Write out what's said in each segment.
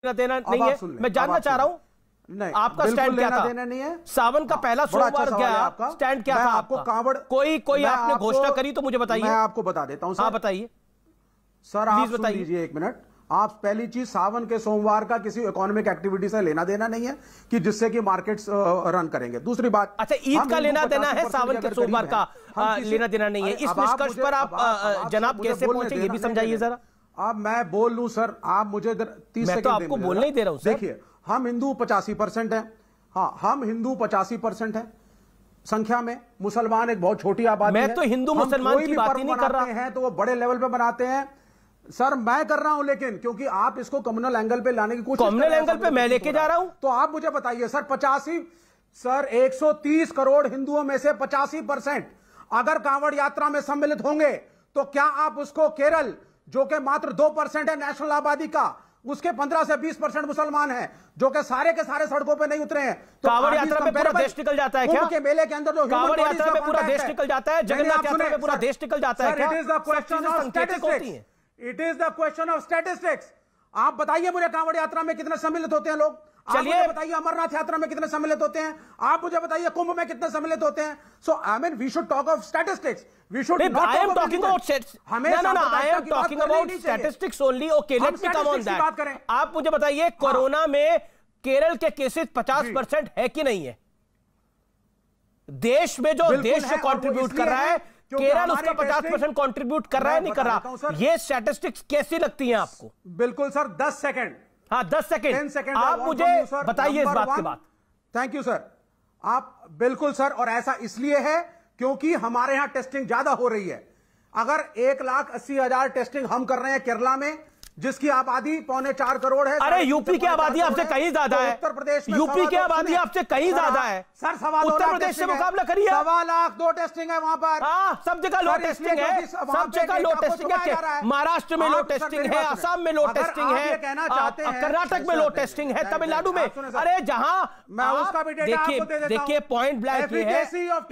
देना नहीं है। मैं जानना चाह रहा हूं नहीं, आपका स्टैंड क्या था? देना नहीं है। सावन का पहला सोमवार गया, स्टैंड क्या था आपको? कांवड़ कोई आपने घोषणा करी तो मुझे बताइए। मैं आपको बता देता हूं सर। हाँ बताइए सर, आप सुन लीजिए एक मिनट। आप पहली चीज, सावन के सोमवार का किसी इकोनॉमिक एक्टिविटी से लेना देना नहीं है कि जिससे कि मार्केट्स रन करेंगे। दूसरी बात, अच्छा ईद का लेना देना है, सावन के सोमवार का लेना देना नहीं है। इस निष्कर्ष पर आप जनाब कैसे पहुंचे ये भी समझाइए जरा। अब मैं बोल लूं सर, आप मुझे 30 सेकंड तो आपको बोलने ही दे रहा हूं सर। देखिए, हम हिंदू 85% है। हाँ, हम हिंदू 85% है संख्या में। मुसलमान एक बहुत छोटी आबादी है। मैं तो हिंदू मुसलमान की बात ही नहीं कर रहा हैं तो वो बड़े लेवल पे बनाते हैं सर। मैं कर रहा हूं, लेकिन क्योंकि आप इसको कम्युनल एंगल पे लाने की कोशिश, कम्युनल एंगल पे मैं लेके जा रहा हूं, तो आप मुझे बताइए सर। 85 सर 130 करोड़ हिंदुओं में से 85% अगर कांवड़ यात्रा में सम्मिलित होंगे तो क्या आप उसको केरल, जो कि मात्र 2% है नेशनल आबादी का, उसके 15 से 20% मुसलमान हैं जो कि सारे के सारे सड़कों पे नहीं उतरे हैं, तो कांवड़ यात्रा में पूरा देश निकल जाता है क्या? के मेले के अंदर जो कांवड़ यात्रा में पूरा देश निकल जाता है, जगन्नाथ यात्रा में पूरा देश निकल जाता है क्या? It is the question of statistics. It is the question of statistics. आप बताइए मुझे, कांवड़ यात्रा में कितने सम्मिलित होते हैं लोग? चलिए बताइए, अमरनाथ यात्रा में कितने सम्मिलित होते हैं? आप मुझे बताइए, कुंभ में कितने सम्मिलित होते हैं? So I mean we should talk of statistics. We should not I am talking about I am talking about statistics only. Okay, let me come on that. आप मुझे बताइए, कोरोना में केरल के केसेस 50% है कि नहीं है? देश में जो देश से कंट्रीब्यूट कर रहा है, केरल उसका 50% कंट्रीब्यूट कर रहा है, नहीं कर रहा? ये स्टैटिस्टिक्स कैसी लगती हैं आपको? बिल्कुल सर, 10 सेकंड। हाँ 10 सेकंड आप मुझे बताइए इस बात के बाद। Thank you sir. आप बिल्कुल सर, और ऐसा इसलिए है क्योंकि हमारे यहां टेस्टिंग ज्यादा हो रही है। अगर 1,80,000 टेस्टिंग हम कर रहे हैं केरला में, जिसकी आबादी 3.25 करोड़ है। अरे यूपी की आबादी आपसे कहीं ज्यादा है। उत्तर प्रदेश में यूपी की आबादी आपसे कहीं ज्यादा है सर। उत्तर प्रदेश से मुकाबला करिए। 1.25 लाख 2 टेस्टिंग है वहां पर। सब जगह लो टेस्टिंग है, सब जगह लो टेस्टिंग है। महाराष्ट्र में लो टेस्टिंग है, असम में लो टेस्टिंग है, कर्नाटक में लो टेस्टिंग है, तमिलनाडु में। अरे जहां देखिए पॉइंट ब्लैंक ये है,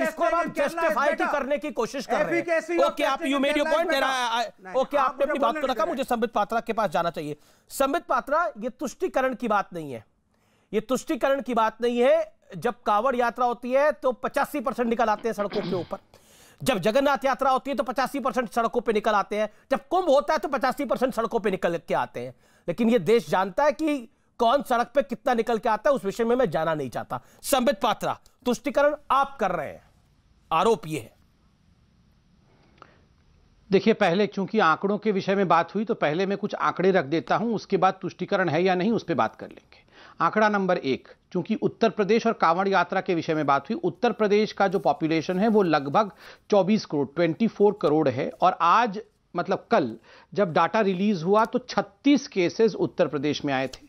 इसको हम जस्टिफाई करने की कोशिश कर रहे हैं। ओके, आप you made your point. Okay, आपने अपनी बात को रखा, मुझे संबित पात्रा के पास जाना चाहिए। संबित पात्रा, ये तुष्टीकरण की बात नहीं है, ये तुष्टीकरण की बात नहीं है। जब कांवड़ यात्रा होती है तो 85% निकल आते हैं सड़कों के ऊपर। जब जगन्नाथ यात्रा होती है तो 85% सड़कों पे निकल आते हैं। जब कुंभ होता है तो 85% सड़कों पे निकल के आते हैं। लेकिन ये देश जानता है कि कौन सड़क पे कितना निकल के आता है, उस विषय में मैं जाना नहीं चाहता। संबित पात्रा, तुष्टीकरण आप कर रहे हैं, आरोप ये है। देखिए, पहले चूंकि आंकड़ों के विषय में बात हुई तो पहले मैं कुछ आंकड़े रख देता हूं, उसके बाद तुष्टीकरण है या नहीं उस पर बात कर लेंगे। आंकड़ा नंबर 1, चूंकि उत्तर प्रदेश और कांवड़ यात्रा के विषय में बात हुई, उत्तर प्रदेश का जो पॉपुलेशन है वो लगभग 24 करोड़ 24 करोड़ है। और आज मतलब कल जब डाटा रिलीज हुआ तो 36 केसेस उत्तर प्रदेश में आए थे।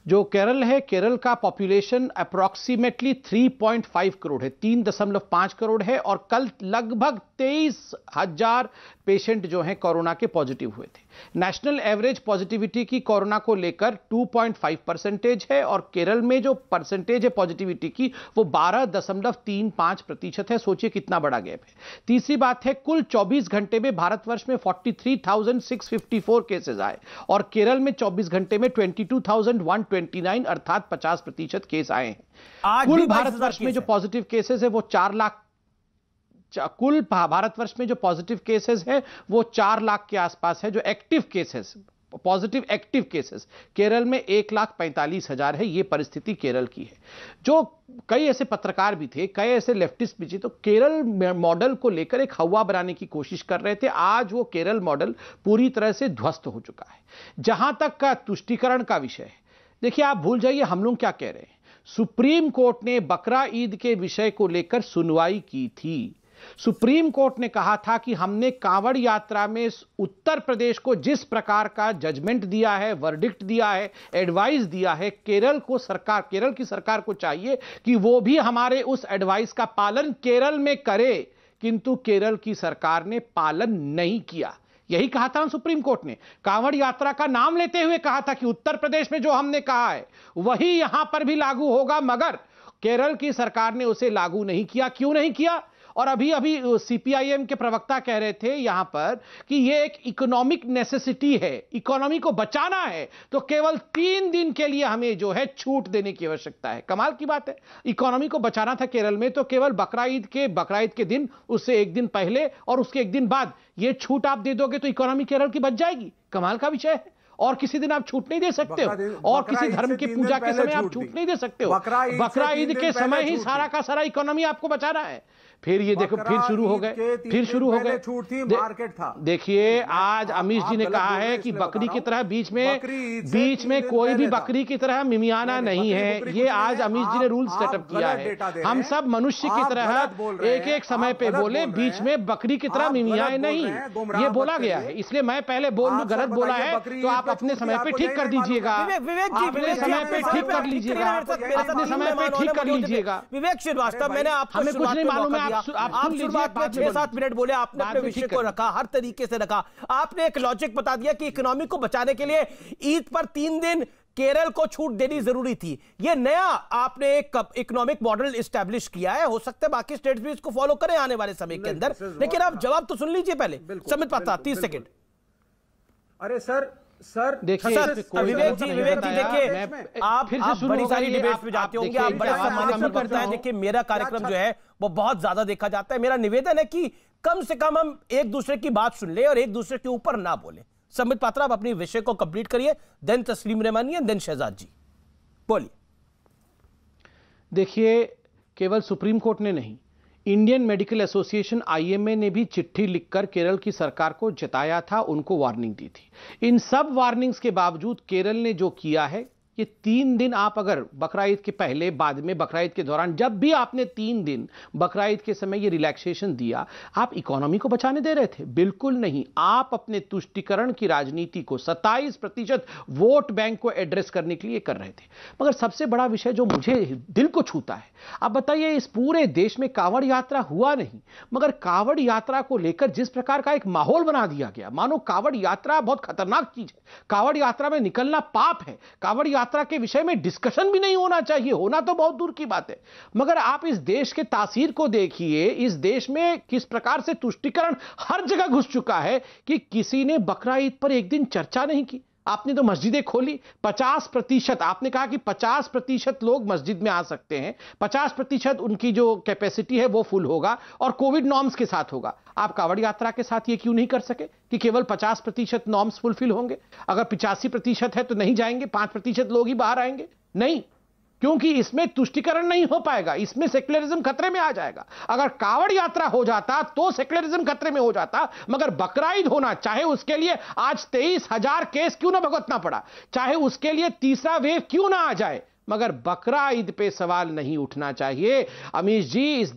जो केरल है, केरल का पॉपुलेशन अप्रॉक्सीमेटली 3.5 करोड़ है, 3.5 करोड़ है। और कल लगभग 23,000 पेशेंट जो हैं कोरोना के पॉजिटिव हुए थे। नेशनल एवरेज पॉजिटिविटी की कोरोना को लेकर 2.5% है और केरल में जो परसेंटेज है पॉजिटिविटी की वो 12.35% है। सोचिए कितना बड़ा गैप है। तीसरी बात है, कुल 24 घंटे में भारतवर्ष में 43,654 केसेस आए और केरल में 24 घंटे में 22,129 अर्थात 50% केस आए हैं। कुल भारतवर्ष में जो पॉजिटिव केसेस है वो 4 लाख, कुल भारतवर्ष में जो पॉजिटिव केसेस है वो 4 लाख के आसपास है। जो active cases, positive active cases Kerala में 1,45,000 है। ये परिस्थिति केरल की है। जो कई ऐसे पत्रकार भी थे, कई ऐसे लेफ्टिस्ट भी थे, तो केरल मॉडल को लेकर एक हवा बनाने की कोशिश कर रहे थे। आज वो केरल मॉडल पूरी तरह से ध्वस्त हो चुका है। जहां तक का तुष्टीकरण का विषय है, देखिए आप भूल जाइए हम लोग क्या कह रहे हैं। सुप्रीम कोर्ट ने बकरा ईद के विषय को लेकर सुनवाई की थी। सुप्रीम कोर्ट ने कहा था कि हमने कांवड़ यात्रा में उत्तर प्रदेश को जिस प्रकार का जजमेंट दिया है, वर्डिक्ट दिया है, एडवाइस दिया है, केरल की सरकार को चाहिए कि वो भी हमारे उस एडवाइस का पालन केरल में करे। किंतु केरल की सरकार ने पालन नहीं किया। यही कहा था सुप्रीम कोर्ट ने। कांवड़ यात्रा का नाम लेते हुए कहा था कि उत्तर प्रदेश में जो हमने कहा है वही यहां पर भी लागू होगा, मगर केरल की सरकार ने उसे लागू नहीं किया। क्यों नहीं किया? और अभी अभी सीपीआईएम के प्रवक्ता कह रहे थे यहां पर कि यह एक इकोनॉमिक नेसेसिटी है, इकोनॉमी को बचाना है तो केवल 3 दिन के लिए हमें जो है छूट देने की आवश्यकता है। कमाल की बात है, इकोनॉमी को बचाना था केरल में तो केवल बकरा ईद के दिन, उससे एक दिन पहले और उसके एक दिन बाद यह छूट आप दे दोगे तो इकोनॉमी केरल की बच जाएगी। कमाल का विषय है। और किसी दिन आप छूट नहीं दे सकते हो, और किसी धर्म की पूजा के समय आप छूट नहीं दे सकते हो। बकरा ईद के समय ही सारा का सारा इकोनॉमी आपको बचाना है। फिर ये देखो फिर शुरू हो गए, छूट थी, मार्केट था। देखिए आज अमीश जी ने कहा है कि बकरी की तरह बीच में कोई भी बकरी की तरह मिमियाना नहीं है। ये आज अमीश जी ने रूल सेटअप किया है। हम सब मनुष्य की तरह एक एक समय पे बोले, बीच में बकरी की तरह मिमियाए नहीं, ये बोला गया है। इसलिए मैं पहले बोल लूं गलत बोला है तो आप अपने समय पे ठीक कर दीजिएगा, अपने समय पे ठीक कर लीजिएगा, अपने समय पे ठीक कर लीजिएगा। विवेक श्रीवास्तव, मैंने आपको हमें कुछ नहीं मालूम है, आप शुरुआत में 6-7 मिनट बोले, आपने अपने विषय को रखा, हर तरीके से रखा। आपने एक लॉजिक बता दिया कि इकोनॉमी को बचाने के लिए ईद पर 3 दिन केरल को छूट देनी जरूरी थी। यह नया आपने एक इकोनॉमिक मॉडल एस्टैब्लिश किया है। हो सकता है बाकी स्टेट्स भी इसको फॉलो करें आने वाले समय के अंदर, लेकिन आप जवाब तो सुन लीजिए पहले। समित पात्रा 30 सेकंड। अरे सर देखिए विवेक जी देखिए, आप बड़ी सारी डिबेट्स में जाते होंगे, आप बड़ा सम्मानित करते हैं। देखिए मेरा कार्यक्रम जो है वो बहुत ज्यादा देखा जाता है। मेरा निवेदन है कि कम से कम हम एक दूसरे की बात सुन ले और एक दूसरे के ऊपर ना बोले। समित पात्रा, आप अपनी विषय को कंप्लीट करिए, देन तस्लीम रहमानी, देन शहजाद जी बोलिए। देखिए केवल सुप्रीम कोर्ट ने नहीं, इंडियन मेडिकल एसोसिएशन आईएमए ने भी चिट्ठी लिखकर केरल की सरकार को जताया था, उनको वार्निंग दी थी। इन सब वार्निंग्स के बावजूद केरल ने जो किया है, ये 3 दिन आप अगर बकरा ईद के पहले, बाद में, बकरा ईद के दौरान, जब भी आपने 3 दिन बकरा ईद के समय ये रिलैक्सेशन दिया, आप इकोनॉमी को बचाने दे रहे थे? बिल्कुल नहीं। आप अपने तुष्टीकरण की राजनीति को 27% वोट बैंक को एड्रेस करने के लिए कर रहे थे। मगर सबसे बड़ा विषय जो मुझे दिल को छूता है, आप बताइए, इस पूरे देश में कांवड़ यात्रा हुआ नहीं, मगर कांवड़ यात्रा को लेकर जिस प्रकार का एक माहौल बना दिया गया, मानो कांवड़ यात्रा बहुत खतरनाक चीज है, कांवड़ यात्रा में निकलना पाप है, कांवड़ यात्रा के विषय में डिस्कशन भी नहीं होना चाहिए, होना तो बहुत दूर की बात है। मगर आप इस देश के तासीर को देखिए, इस देश में किस प्रकार से तुष्टीकरण हर जगह घुस चुका है कि किसी ने बकरा ईद पर एक दिन चर्चा नहीं की। आपने तो मस्जिदें खोली, 50%, आपने कहा कि 50% लोग मस्जिद में आ सकते हैं, 50% उनकी जो कैपेसिटी है वो फुल होगा और कोविड नॉर्म्स के साथ होगा। आप कांवड़ यात्रा के साथ ये क्यों नहीं कर सके कि केवल 50% नॉर्म्स फुलफिल होंगे? अगर 85% है तो नहीं जाएंगे, 5% लोग ही बाहर आएंगे? नहीं, क्योंकि इसमें तुष्टीकरण नहीं हो पाएगा, इसमें सेक्युलरिज्म खतरे में आ जाएगा। अगर कांवड़ यात्रा हो जाता तो सेक्युलरिज्म खतरे में हो जाता, मगर बकरा ईद होना, चाहे उसके लिए आज 23,000 केस क्यों ना भुगतना पड़ा, चाहे उसके लिए तीसरा वेव क्यों ना आ जाए, मगर बकरा ईद पे सवाल नहीं उठना चाहिए। अमीश जी, इस